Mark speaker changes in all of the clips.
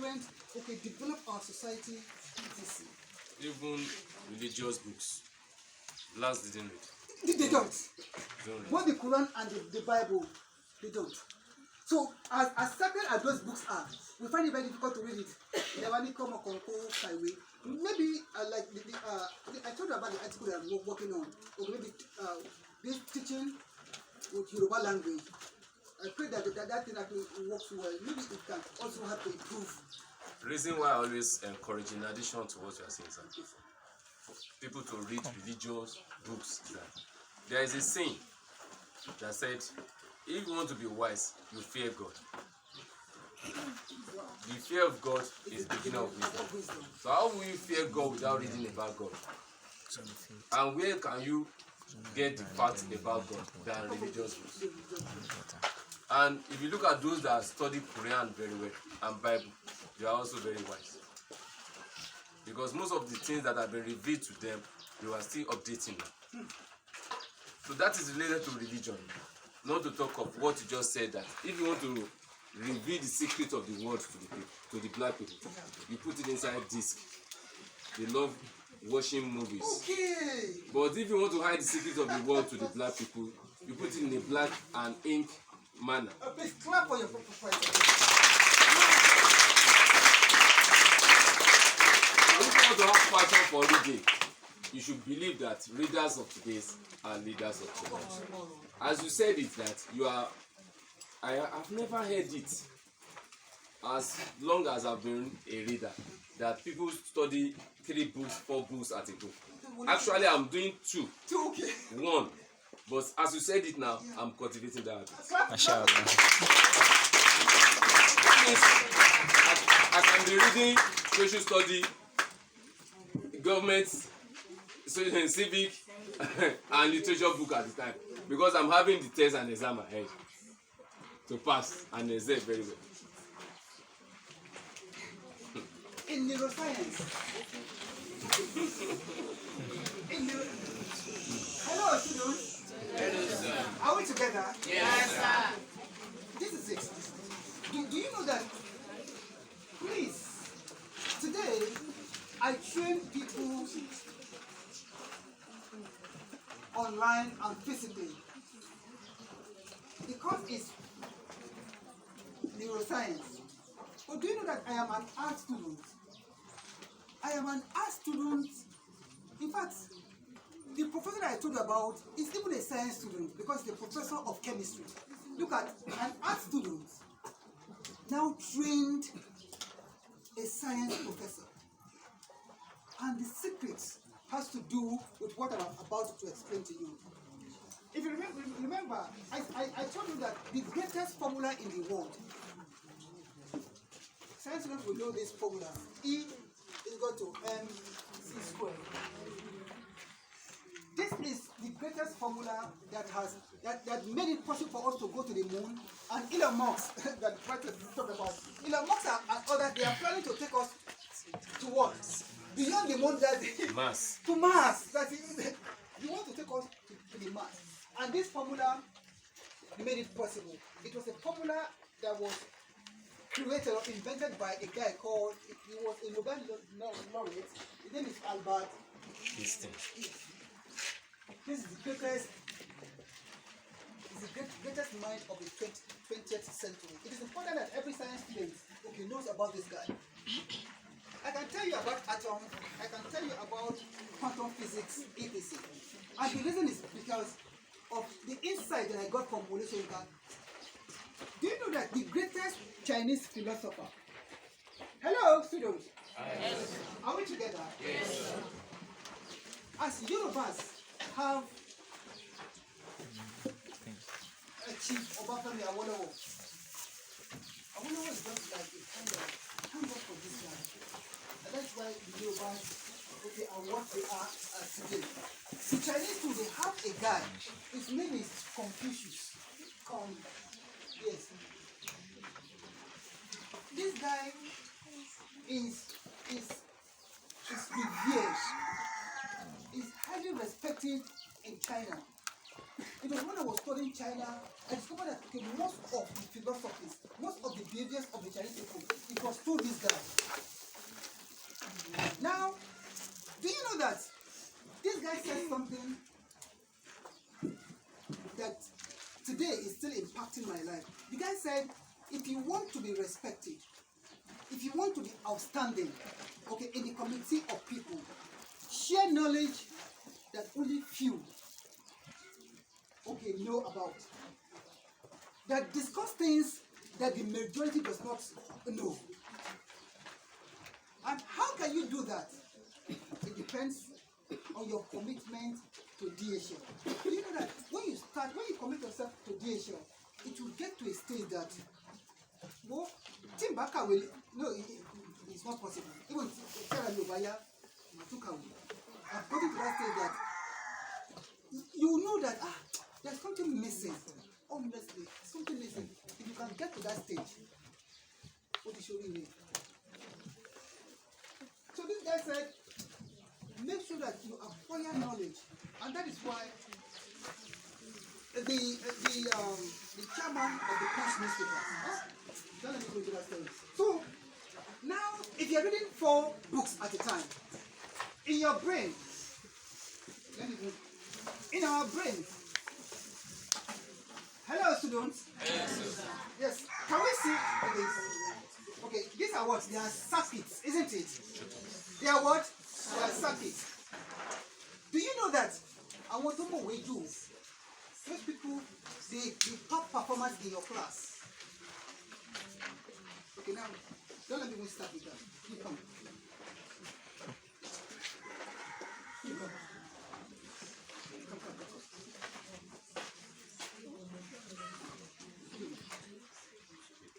Speaker 1: parents, develop our society, etc.
Speaker 2: Even religious books. Last didn't read.
Speaker 1: They don't. Both the Quran and the Bible, they don't. So, as certain as those books are, we find it very difficult to read it. Maybe, I told you about the article that I'm working on, or maybe this teaching with Yoruba language. I pray that thing actually works well. Maybe it can also help to improve.
Speaker 2: The reason why I always encourage, in addition to what you are saying, sir, people to read religious books, is that there is a saying that said, if you want to be wise, you fear God. The fear of God is the beginning of wisdom. So how will you fear God without reading about God? And where can you get the facts about God than religious books? And if you look at those that study Quran very well and Bible, they are also very wise. Because most of the things that have been revealed to them, they are still updating them. So that is related to religion. Not to talk of what you just said, that if you want to reveal the secret of the world to the black people, you put it inside disc. They love watching movies.
Speaker 1: Okay.
Speaker 2: But if you want to hide the secret of the world to the black people, you put it in a black and ink manner.
Speaker 1: Please clap for your proprietor.
Speaker 2: If you want to have passion for reading, you should believe that readers of today are leaders of tomorrow. As you said it, that you are, I have never heard it as long as I've been a reader, that people study 3 books, 4 books at a go. Actually, I'm doing 2.
Speaker 1: Okay.
Speaker 2: 1. But as you said it now, I'm cultivating that. I can be reading social study, government, civic, and literature book at the time, because I'm having the test and exam ahead to pass and exam very well.
Speaker 1: In neuroscience. Hello, students.
Speaker 3: Hello, sir.
Speaker 1: Are we together?
Speaker 3: Yes, sir.
Speaker 1: This is it. Do you know that? Please, today I train people online and physically because it's neuroscience. But do you know that I am an art student? I am an art student. In fact, the professor that I told you about is even a science student because he's a professor of chemistry. Look at an art student now trained a science professor. And the secret has to do with what I'm about to explain to you. If you remember, I told you that the greatest formula in the world, science students will know this formula. E is equal to mc squared. This is the greatest formula that made it possible for us to go to the moon. And Elon Musk, that the president talked about, Elon Musk and others, they are planning to take us to what? Beyond the moon,
Speaker 2: Mars.
Speaker 1: To Mars. That is, you want to take us to the Mars. And this formula made it possible. It was a formula that was created or invented by a guy called, he was a Nobel laureate. His name is Albert Einstein. This is the greatest mind of the 20th century. It is important that every science student knows about this guy. I can tell you about atoms, I can tell you about quantum physics, etc. And the reason is because of the insight that I got from Wole Soyinka. Do you know that the greatest Chinese philosopher? Hello, students.
Speaker 3: Yes.
Speaker 1: Are we together?
Speaker 3: Yes.
Speaker 1: As Yorubas have a chief Obafemi Awolowo. Awolowo is just like a kind of hand up for this guy. And that's why the Yorubas are what they are today. The Chinese too, they have a guy. His name is Confucius. Yes. This guy is revered. Is highly respected in China. You know, when I was studying China, I discovered that okay, most of the philosophies, most of the behaviors of the Chinese people, it was through this guy. Now, do you know that this guy said something that today is still impacting my life? The guy said, if you want to be respected, if you want to be outstanding, okay, in the community of people, share knowledge that only few, okay, know about. That discuss things that the majority does not know. And how can you do that? It depends on your commitment to DHL. Do you know that when you commit yourself to DHL, it will get to a stage that, well, Timbaka will, no, it's not possible. Even Terra I've gotten to that stage that you know that there's something missing. Honestly, something missing. If you can get to that stage, what is showing me? So this guy said, make sure that you acquire knowledge, and that is why the chairman of the Punch newspaper. Don't let me go into that story. So now, if you're reading 4 books at a time, in your brain, in our brains. Hello, students. Yes. Can we see this? Okay, these are what? They are circuits, isn't it? They are what? They are circuits. Do you know that? I want to know what we do. Most people, the top performance in your class. Okay, now, don't let me start with that. You come. You come.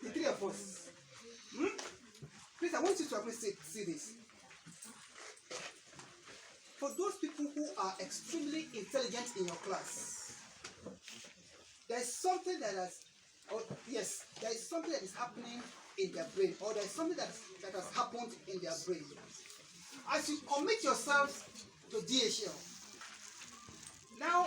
Speaker 1: The 3 of us. Please, I want you to actually see this. For those people who are extremely intelligent in your class, there is something that has, there is something that is happening in their brain, or there is something that has happened in their brain. As you commit yourself to DHL, now